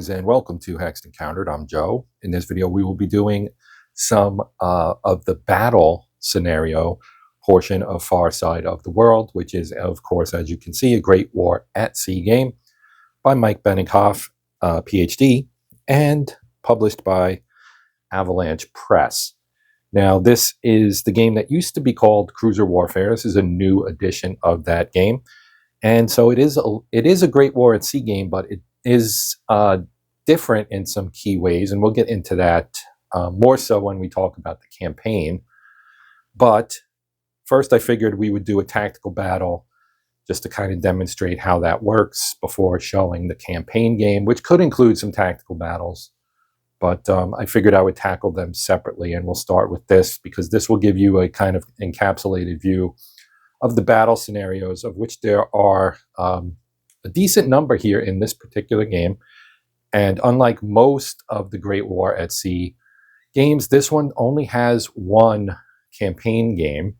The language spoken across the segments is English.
Greetings and welcome to Hexed Encountered. I'm Joe. In this video, we will be doing some of the battle scenario portion of Far Side of the World, which is, of course, as you can see, a Great War at Sea game by Mike Bennighof, PhD, and published by Avalanche Press. Now, this is the game that used to be called Cruiser Warfare. This is a new edition of that game. And so it is a Great War at Sea game, but it is different in some key ways, and we'll get into that more so when we talk about the campaign. But first, I figured we would do a tactical battle just to kind of demonstrate how that works before showing the campaign game, which could include some tactical battles. But I figured I would tackle them separately, and we'll start with this because this will give you a kind of encapsulated view of the battle scenarios, of which there are a decent number here in this particular game. And unlike most of the Great War at Sea games, this one only has one campaign game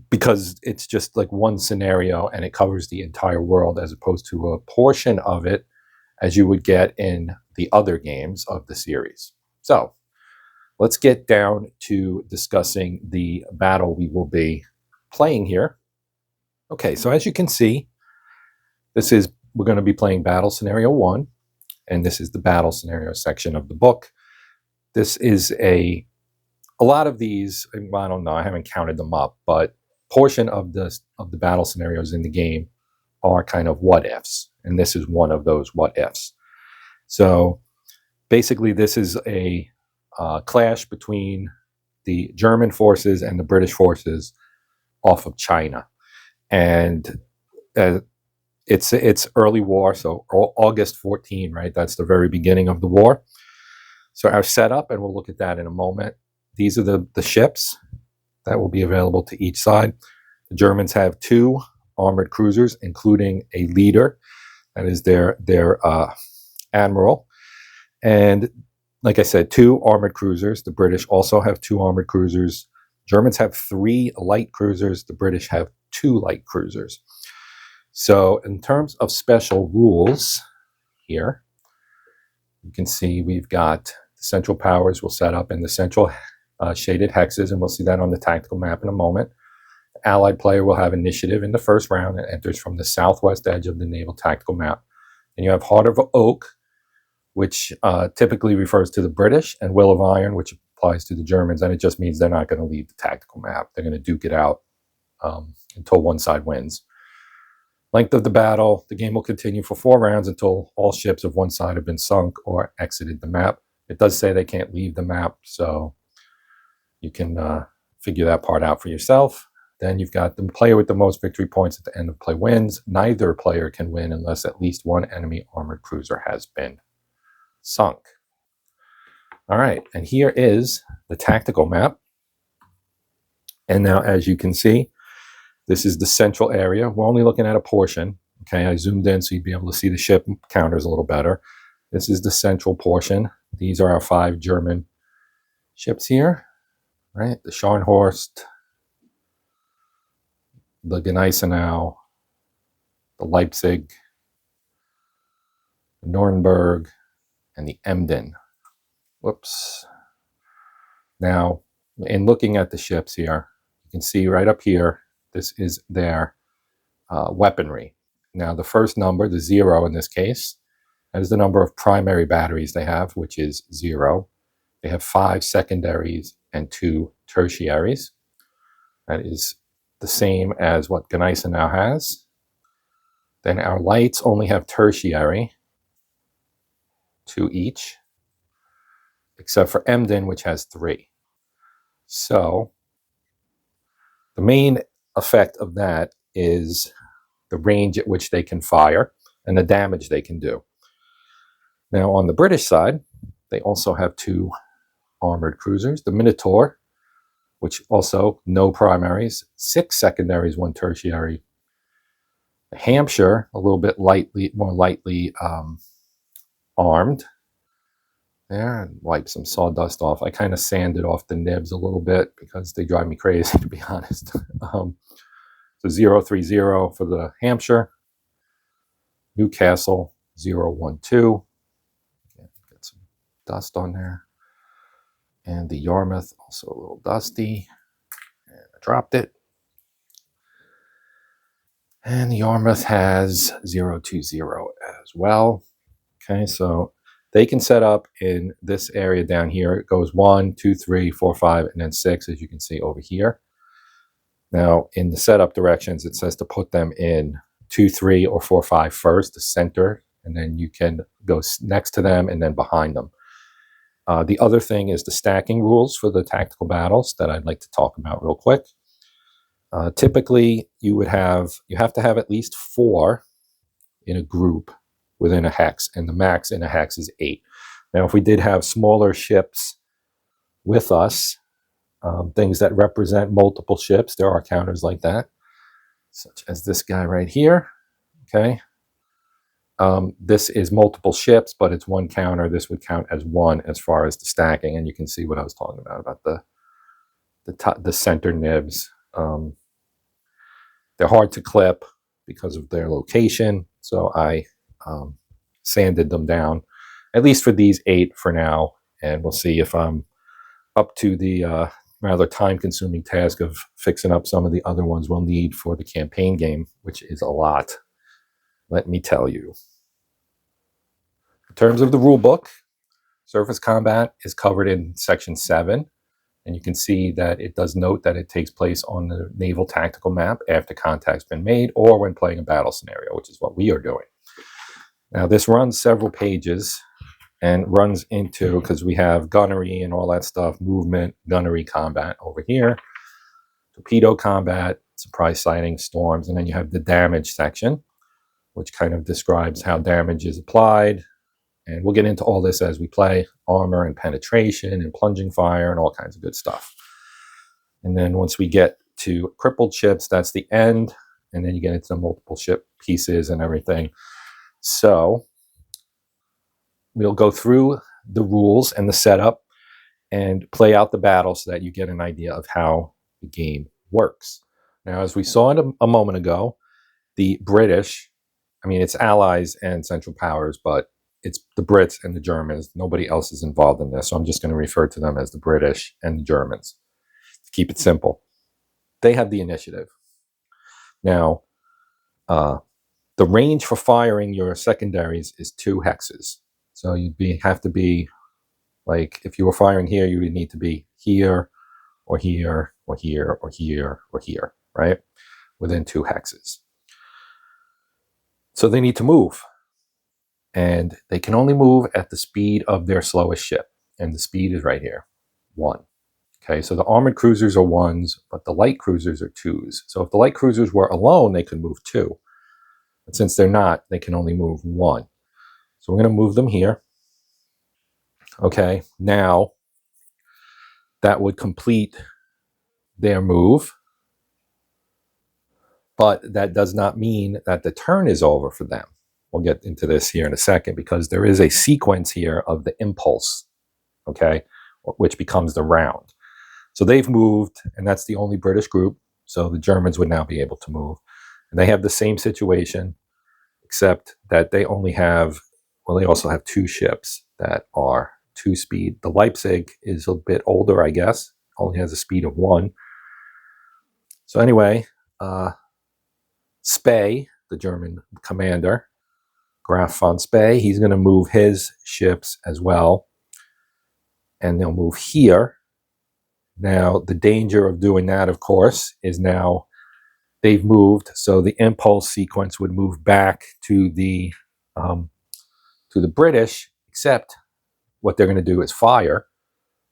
because it's just like one scenario and it covers the entire world, as opposed to a portion of it as you would get in the other games of the series. So let's get down to discussing the battle we will be playing here. Okay, so as you can see, we're going to be playing Battle Scenario 1, and this is the Battle Scenario section of the book. This is a lot of these, I don't know, I haven't counted them up, but portion of the battle scenarios in the game are kind of what-ifs, and this is one of those what-ifs. So basically, this is a clash between the German forces and the British forces off of China, and it's early war, so August 14, right? That's the very beginning of the war. So our setup, and we'll look at that in a moment. These are the ships that will be available to each side. The Germans have 2 armored cruisers, including a leader, that is their admiral, and like I said, 2 armored cruisers. The British also have 2 armored cruisers. Germans have 3 light cruisers. The British have 2 light cruisers. So in terms of special rules here, you can see we've got the central powers will set up in the central shaded hexes, and we'll see that on the tactical map in a moment. The Allied player will have initiative in the first round and enters from the southwest edge of the naval tactical map. And you have Heart of Oak, which typically refers to the British, and Will of Iron, which applies to the Germans, and it just means they're not going to leave the tactical map. They're going to duke it out until one side wins. Length of the battle, the game will continue for 4 rounds until all ships of one side have been sunk or exited the map. It does say they can't leave the map, so you can figure that part out for yourself. Then you've got the player with the most victory points at the end of play wins. Neither player can win unless at least one enemy armored cruiser has been sunk. All right, and here is the tactical map. And now, as you can see, this is the central area. We're only looking at a portion. Okay, I zoomed in so you'd be able to see the ship counters a little better. This is the central portion. These are our 5 German ships here, right? The Scharnhorst, the Gneisenau, the Leipzig, the Nuremberg, and the Emden. Whoops. Now, in looking at the ships here, you can see right up here, this is their weaponry. Now, the first number, the 0 in this case, that is the number of primary batteries they have, which is 0. They have 5 secondaries and 2 tertiaries. That is the same as what Gneisenau has. Then our lights only have tertiary, 2 each, except for Emden, which has 3. So the main effect of that is the range at which they can fire and the damage they can do. Now, on the British side, they also have 2 armored cruisers. The Minotaur, which also no primaries, 6 secondaries, 1 tertiary. The Hampshire, a little bit more lightly armed. There, and wipe some sawdust off. I kind of sanded off the nibs a little bit because they drive me crazy, to be honest. So 030 for the Hampshire, Newcastle, 012. Get some dust on there. And the Yarmouth, also a little dusty. And I dropped it. And the Yarmouth has 020 as well. Okay, so they can set up in this area down here. It goes 1, 2, 3, 4, 5, and then 6, as you can see over here. Now, in the setup directions, it says to put them in 2, 3, or 4, 5 first, the center, and then you can go next to them and then behind them. The other thing is the stacking rules for the tactical battles that I'd like to talk about real quick. Typically, you have to have at least 4 in a group within a hex, and the max in a hex is 8. Now, if we did have smaller ships with us, things that represent multiple ships, there are counters like that, such as this guy right here. Okay, this is multiple ships, but it's 1 counter. This would count as 1 as far as the stacking, and you can see what I was talking about the center nibs. They're hard to clip because of their location, so I sanded them down, at least for these 8 for now, and we'll see if I'm up to the rather time-consuming task of fixing up some of the other ones we'll need for the campaign game, which is a lot, let me tell you. In terms of the rule book, surface combat is covered in section 7. And you can see that it does note that it takes place on the naval tactical map after contact's been made or when playing a battle scenario, which is what we are doing. Now, this runs several pages and runs into, because we have gunnery and all that stuff, movement, gunnery combat over here, torpedo combat, surprise sighting, storms, and then you have the damage section, which kind of describes how damage is applied. And we'll get into all this as we play, armor and penetration and plunging fire and all kinds of good stuff. And then once we get to crippled ships, that's the end. And then you get into the multiple ship pieces and everything. So we'll go through the rules and the setup and play out the battle so that you get an idea of how the game works. Now, as we saw a moment ago, the British, I mean, it's allies and Central Powers, but it's the Brits and the Germans. Nobody else is involved in this, so I'm just going to refer to them as the British and the Germans. To keep it simple. They have the initiative. Now, the range for firing your secondaries is 2 hexes. So you'd have to be, like, if you were firing here, you would need to be here, or here, or here, or here, or here, right? Within 2 hexes. So they need to move. And they can only move at the speed of their slowest ship. And the speed is right here, 1. Okay, so the armored cruisers are 1s, but the light cruisers are 2s. So if the light cruisers were alone, they could move 2. But since they're not, they can only move 1. So we're going to move them here. Okay, now that would complete their move. But that does not mean that the turn is over for them. We'll get into this here in a second because there is a sequence here of the impulse, okay, which becomes the round. So they've moved, and that's the only British group, so the Germans would now be able to move. And they have the same situation, except that they only have, well, they also have 2 ships that are 2 speed. The Leipzig is a bit older, I guess, only has a speed of 1. So anyway, Spey, the German commander, Graf von Spey, he's going to move his ships as well, and they'll move here. Now, the danger of doing that, of course, is now they've moved, so the impulse sequence would move back to the British, except what they're going to do is fire,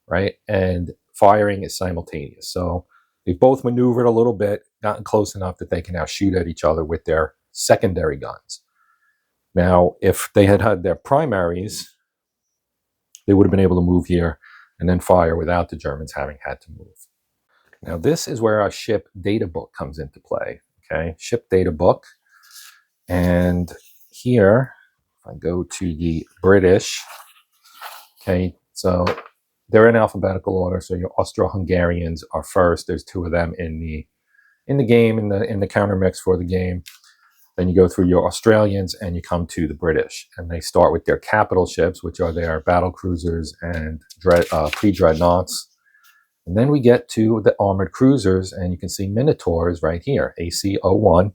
right? And firing is simultaneous. So they've both maneuvered a little bit, gotten close enough that they can now shoot at each other with their secondary guns. Now, if they had had their primaries, they would have been able to move here and then fire without the Germans having had to move. Now, this is where our ship data book comes into play, okay? Ship data book. And here, if I go to the British, okay, so they're in alphabetical order, so your Austro-Hungarians are first. There's 2 of them in the game, in the counter mix for the game. Then you go through your Australians and you come to the British, and they start with their capital ships, which are their battle cruisers and pre-dreadnoughts. And then we get to the armored cruisers, and you can see Minotaurs right here, AC-01.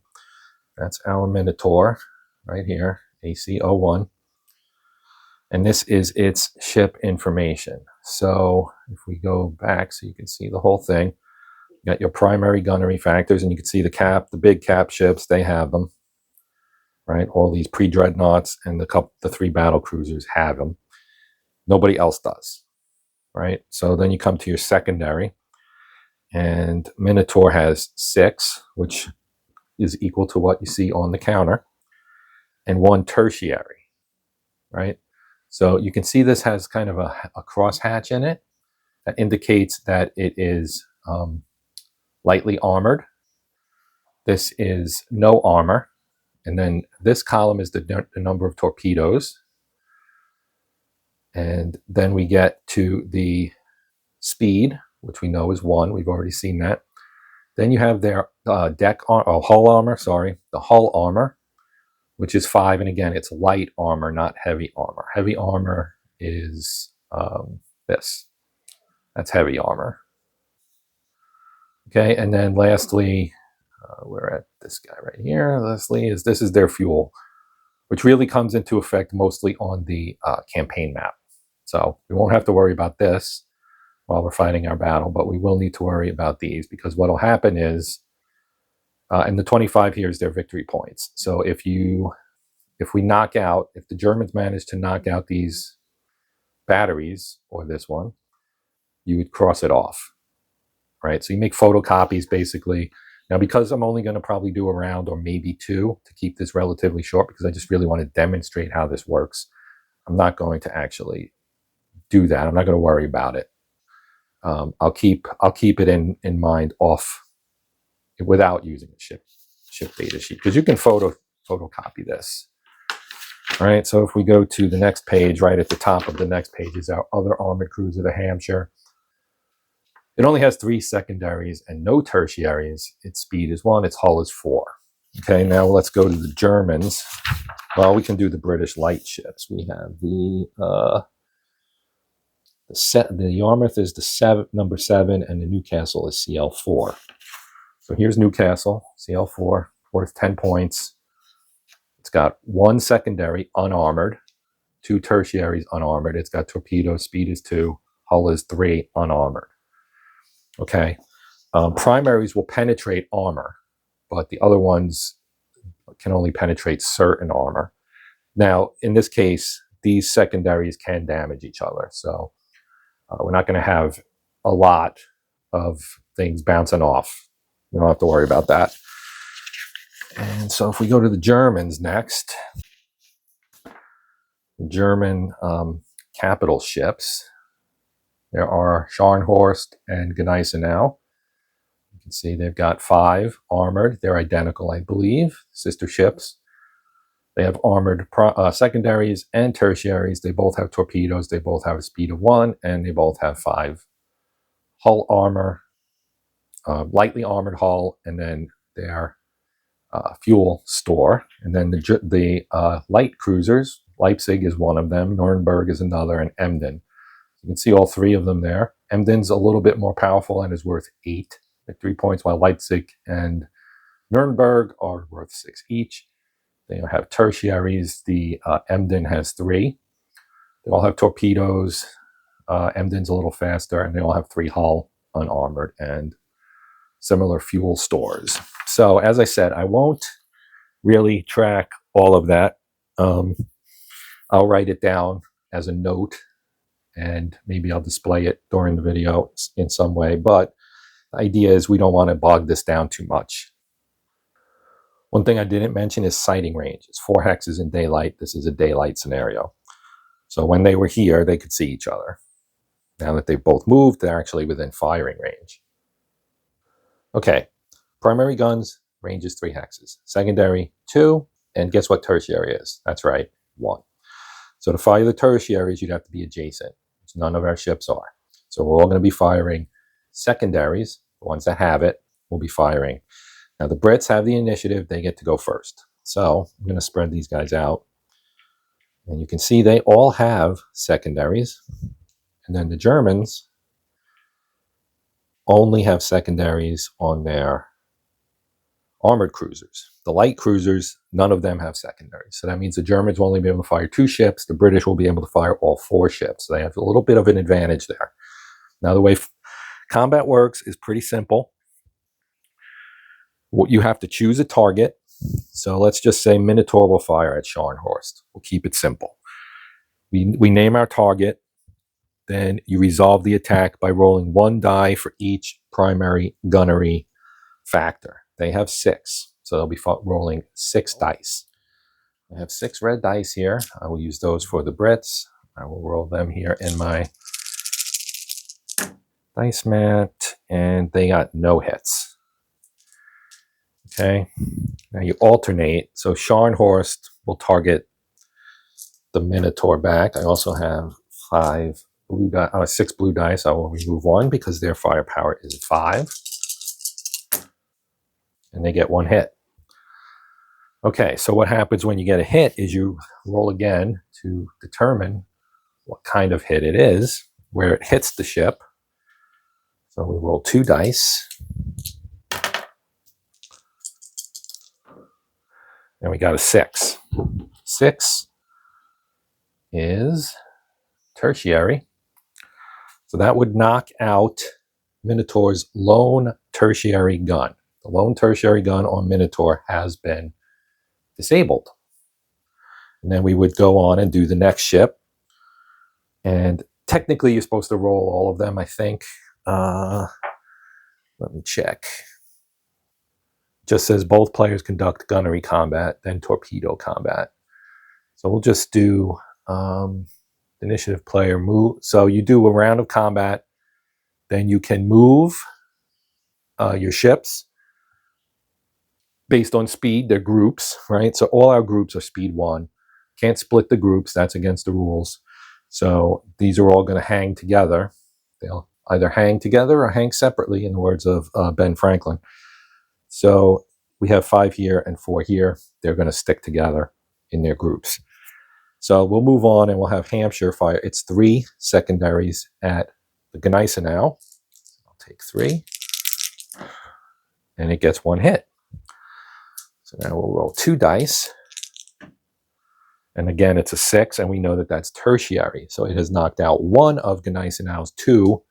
That's our Minotaur right here, AC-01. And this is its ship information. So if we go back so you can see the whole thing, you got your primary gunnery factors, and you can see the big cap ships, they have them. Right, all these pre-dreadnoughts and the 3 battle cruisers have them. Nobody else does. Right, so then you come to your secondary, and Minotaur has 6, which is equal to what you see on the counter, and 1 tertiary. Right, so you can see this has kind of a crosshatch in it that indicates that it is lightly armored. This is no armor. And then this column is the number of torpedoes. And then we get to the speed, which we know is 1. We've already seen that. Then you have their hull armor, the hull armor, which is 5. And again, it's light armor, not heavy armor. Heavy armor is this. That's heavy armor. Okay, and then lastly, we're at this guy right here. Lastly, this is their fuel, which really comes into effect mostly on the campaign map. So we won't have to worry about this while we're fighting our battle, but we will need to worry about these, because what will happen is, and the 25 here is their victory points. So if the Germans manage to knock out these batteries, or this one, you would cross it off, right? So you make photocopies basically. Now, because I'm only going to probably do a round or maybe 2 to keep this relatively short, because I just really want to demonstrate how this works, I'm not going to actually do that. I'm not going to worry about it. I'll keep it in mind off without using a ship data sheet, because you can photocopy this. All right, so if we go to the next page, right at the top of the next page is our other armored cruiser, the Hampshire. It only has 3 secondaries and no tertiaries. Its speed is 1, its hull is 4. Okay, now let's go to the Germans. Well, we can do the British light ships. We have the Yarmouth is number 7, and the Newcastle is CL4. So here's Newcastle, CL4, worth 10 points. It's got 1 secondary unarmored, 2 tertiaries unarmored. It's got torpedoes, speed is 2, hull is 3, unarmored. Okay, primaries will penetrate armor, but the other ones can only penetrate certain armor. Now, in this case, these secondaries can damage each other, so we're not going to have a lot of things bouncing off. We don't have to worry about that. And so if we go to the Germans next, the German capital ships, there are Scharnhorst and Gneisenau. You can see they've got 5 armored. They're identical, I believe, sister ships. They have armored secondaries and tertiaries. They both have torpedoes. They both have a speed of 1, and they both have 5 hull armor, lightly armored hull, and then their fuel store. And then the light cruisers, Leipzig is one of them, Nuremberg is another, and Emden. You can see all 3 of them there. Emden's a little bit more powerful and is worth 8 victory points, while Leipzig and Nuremberg are worth 6 each. They have tertiaries. The Emden has 3. They all have torpedoes. Emden's a little faster, and they all have 3 hull, unarmored, and similar fuel stores. So as I said, I won't really track all of that. I'll write it down as a note, and maybe I'll display it during the video in some way. But the idea is we don't want to bog this down too much. One thing I didn't mention is sighting range. It's 4 hexes in daylight. This is a daylight scenario. So when they were here, they could see each other. Now that they've both moved, they're actually within firing range. Okay, primary guns, range is 3 hexes. Secondary, 2, and guess what tertiary is? That's right, 1. So to fire the tertiaries, you'd have to be adjacent, which none of our ships are. So we're all going to be firing secondaries. The ones that have it will be firing. Now the Brits have the initiative. They get to go first. So I'm going to spread these guys out. And you can see they all have secondaries. And then the Germans only have secondaries on their armored cruisers. The light cruisers, none of them have secondaries. So that means the Germans will only be able to fire 2 ships. The British will be able to fire all 4 ships. So they have a little bit of an advantage there. Now, the way combat works is pretty simple. You have to choose a target. So let's just say Minotaur will fire at Scharnhorst. We'll keep it simple. We name our target. Then you resolve the attack by rolling 1 die for each primary gunnery factor. They have 6, so they'll be rolling 6 dice. I have 6 red dice here. I will use those for the Brits. I will roll them here in my dice mat, and they got no hits. Okay, now you alternate. So Scharnhorst will target the Minotaur back. I also have 6 blue dice. I will remove 1 because their firepower is 5. And they get 1 hit. Okay, so what happens when you get a hit is you roll again to determine what kind of hit it is, where it hits the ship. So we roll 2 dice. And we got a 6. 6 is tertiary. So that would knock out Minotaur's lone tertiary gun. The lone tertiary gun on Minotaur has been disabled. And then we would go on and do the next ship. And technically you're supposed to roll all of them, I think. Let me check. Just says both players conduct gunnery combat, then torpedo combat. So we'll just do initiative player move. So you do a round of combat, then you can move your ships based on speed. They're groups, right? So all our groups are speed 1. Can't split the groups. That's against the rules. So these are all going to hang together. They'll either hang together or hang separately, in the words of Ben Franklin. So we have 5 here and 4 here. They're going to stick together in their groups. So we'll move on and we'll have Hampshire fire. It's 3 secondaries at the Gneisenau. I'll take 3. And it gets 1 hit. So now we'll roll 2 dice. And again, it's a 6, and we know that that's tertiary. So it has knocked out 1 of Gneisenau's 2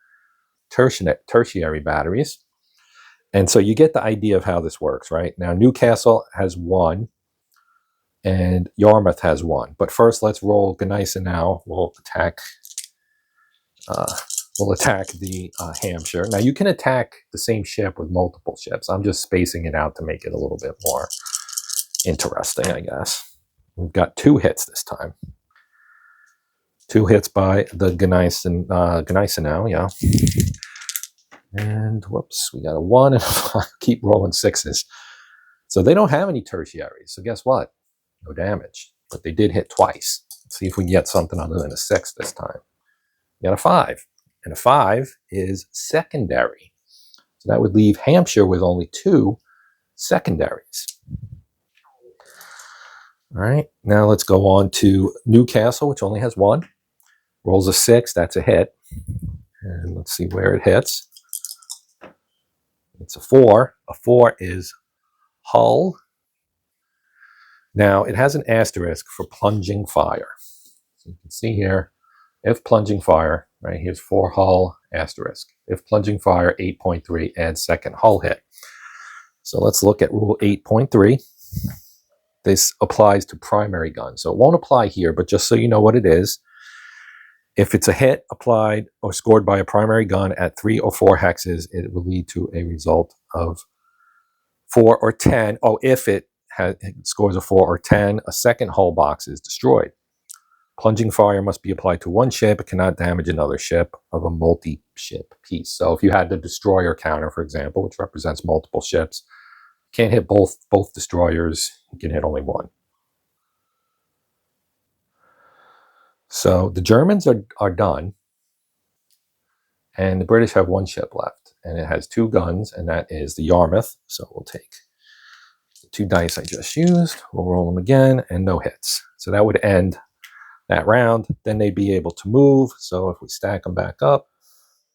tertiary batteries. And so you get the idea of how this works, right? Now, Newcastle has 1, and Yarmouth has 1. But first, let's roll Gneisenau. We'll attack the Hampshire. Now, you can attack the same ship with multiple ships. I'm just spacing it out to make it a little bit more interesting, I guess. We've got 2 hits this time. 2 hits by the Gneisenau, yeah. And whoops, we got a 1 and a 5. Keep rolling 6s. So they don't have any tertiaries. So guess what? No damage. But they did hit twice. Let's see if we can get something other than a 6 this time. We got a 5. And a 5 is secondary. So that would leave Hampshire with only 2 secondaries. All right, now let's go on to Newcastle, which only has 1. Rolls a 6, that's a hit. And let's see where it hits. It's a 4. A 4 is Hull. Now, it has an asterisk for plunging fire. So you can see here, if plunging fire, right, here's 4 Hull, asterisk. If plunging fire, 8.3, add second Hull hit. So let's look at rule 8.3. This applies to primary guns. So it won't apply here, but just so you know what it is, if it's a hit applied or scored by a primary gun at 3 or 4 hexes, it will lead to a result of 4 or 10. Oh, if it scores a 4 or 10, a second hull box is destroyed. Plunging fire must be applied to 1 ship. It cannot damage another ship of a multi-ship piece. So if you had the destroyer counter, for example, which represents multiple ships, can't hit both destroyers. You can hit only 1. So the Germans are done, and the British have 1 ship left, and it has 2 guns, and that is the Yarmouth. So we'll take So 2 dice I just used. We'll roll them again, and no hits. So that would end that round. Then they'd be able to move. So if we stack them back up,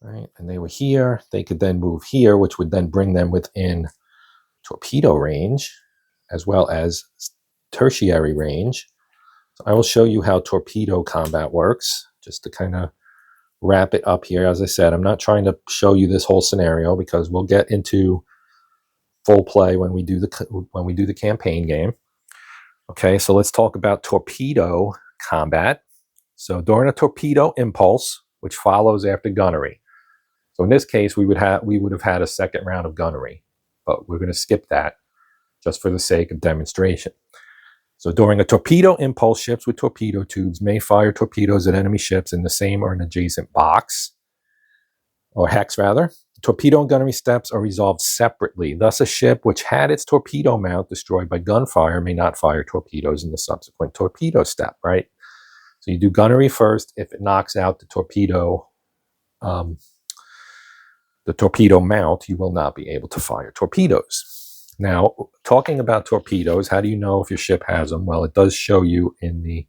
right, and they were here, they could then move here, which would then bring them within torpedo range, as well as tertiary range. So I will show you how torpedo combat works, just to kind of wrap it up here. As I said, I'm not trying to show you this whole scenario because we'll get into full play when we do the campaign game. Okay, so let's talk about torpedo combat. So during a torpedo impulse, which follows after gunnery. So in this case, we would have had a second round of gunnery, but we're going to skip that just for the sake of demonstration. So during a torpedo impulse, ships with torpedo tubes may fire torpedoes at enemy ships in the same or an adjacent box, or hex rather. Torpedo and gunnery steps are resolved separately. Thus, a ship which had its torpedo mount destroyed by gunfire may not fire torpedoes in the subsequent torpedo step, right? So you do gunnery first. If it knocks out the torpedo mount, you will not be able to fire torpedoes. Now, talking about torpedoes, how do you know if your ship has them? Well, it does show you in the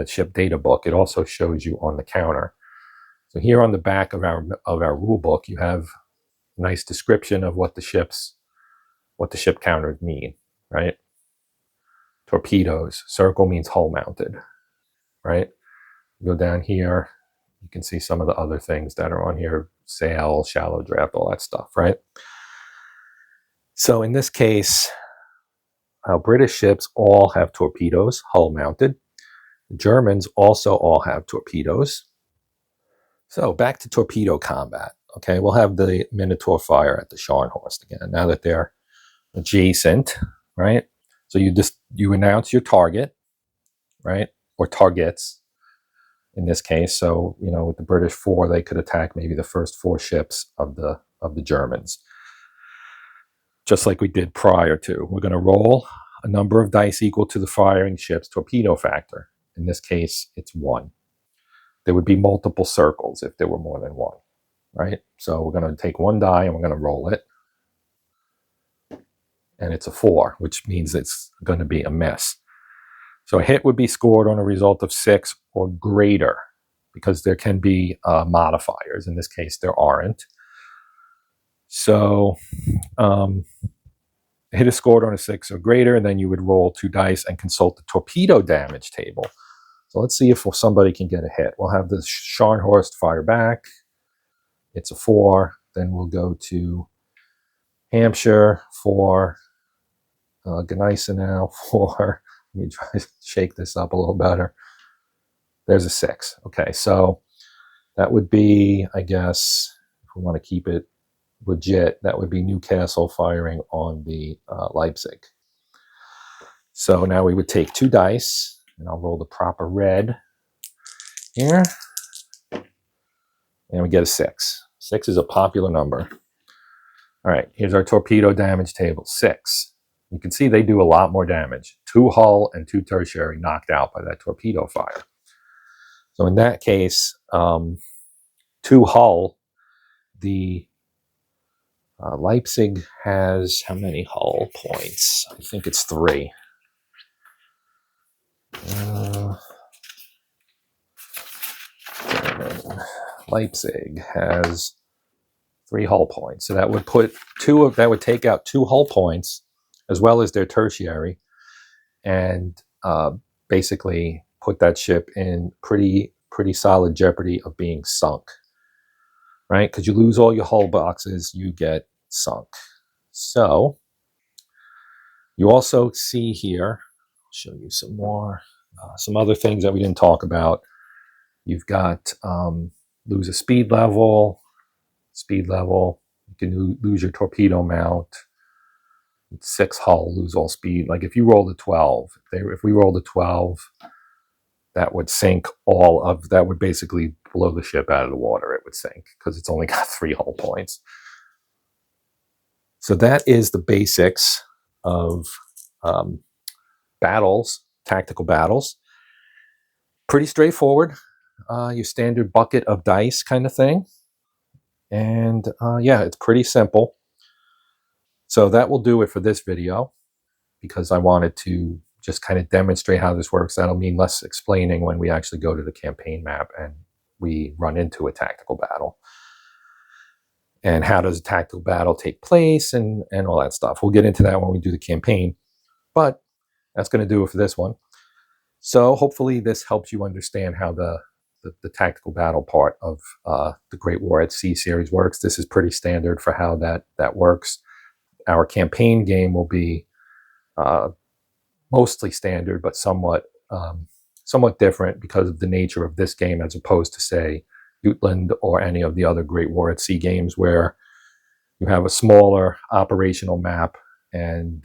ship data book. It also shows you on the counter. So here on the back of our rule book, you have a nice description of what the ship counters mean, right? Torpedoes, circle means hull mounted, right? Go down here, you can see some of the other things that are on here, sail, shallow draft, all that stuff, right? So in this case, British ships all have torpedoes, hull mounted. The Germans also all have torpedoes. So back to torpedo combat. Okay, we'll have the Minotaur fire at the Scharnhorst again, now that they're adjacent, right? So you announce your target, right? Or targets in this case. So, with the British 4, they could attack maybe the first 4 ships of the Germans. Just like we did prior to. We're going to roll a number of dice equal to the firing ship's torpedo factor. In this case, it's 1. There would be multiple circles if there were more than 1, right? So we're going to take 1 die and we're going to roll it. And it's a 4, which means it's going to be a miss. So a hit would be scored on a result of 6 or greater, because there can be modifiers. In this case, there aren't. So a hit is scored on a 6 or greater, and then you would roll 2 dice and consult the torpedo damage table. So let's see if somebody can get a hit. We'll have the Scharnhorst fire back. It's a 4. Then we'll go to Hampshire for Gneisenau for, let me try to shake this up a little better. There's a 6. Okay, so that would be, I guess, if we want to keep it legit, that would be Newcastle firing on the Leipzig. So now we would take 2 dice, and I'll roll the proper red here, and we get a 6. 6 is a popular number. All right, here's our torpedo damage table, 6. You can see they do a lot more damage. 2 hull and 2 tertiary knocked out by that torpedo fire. So in that case, 2 hull, the Leipzig has how many hull points? I think it's 3. Leipzig has 3 hull points. So that would put that would take out 2 hull points as well as their tertiary, and basically put that ship in pretty solid jeopardy of being sunk, right? Because you lose all your hull boxes, you get sunk. So you also see here, I'll show you some more, some other things that we didn't talk about. You've got lose a speed level. You can lose your torpedo mount. 6 hull, lose all speed. Like if you rolled a 12, if we rolled a 12, that would sink that would basically blow the ship out of the water. It would sink because it's only got 3 hull points. So that is the basics of battles, tactical battles. Pretty straightforward. Your standard bucket of dice kind of thing. And yeah, it's pretty simple. So that will do it for this video, because I wanted to just kind of demonstrate how this works. That'll mean less explaining when we actually go to the campaign map and we run into a tactical battle. And how does a tactical battle take place and all that stuff. We'll get into that when we do the campaign. But that's going to do it for this one. So hopefully this helps you understand how the tactical battle part of the Great War at Sea series works. This is pretty standard for how that works. Our campaign game will be mostly standard, but somewhat different because of the nature of this game, as opposed to, say, Jutland or any of the other Great War at Sea games, where you have a smaller operational map and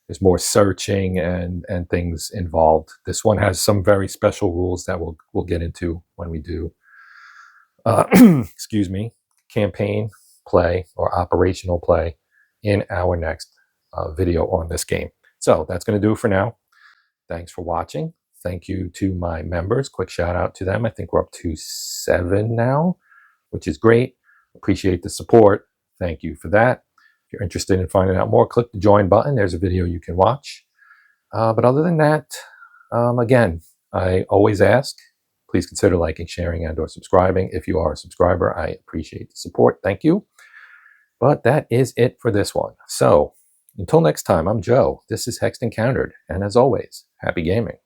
there's more searching and things involved. This one has some very special rules that we'll get into when we do excuse me, campaign play or operational play in our next video on this game. So that's going to do it for now. Thanks for watching. Thank you to my members. Quick shout out to them. I think we're up to 7 now, which is great. Appreciate the support. Thank you for that. If you're interested in finding out more, click the join button. There's a video you can watch. But other than that, again, I always ask, please consider liking, sharing, and/or subscribing. If you are a subscriber, I appreciate the support. Thank you. But that is it for this one. So until next time, I'm Joe. This is Hexed Encountered. And as always, happy gaming.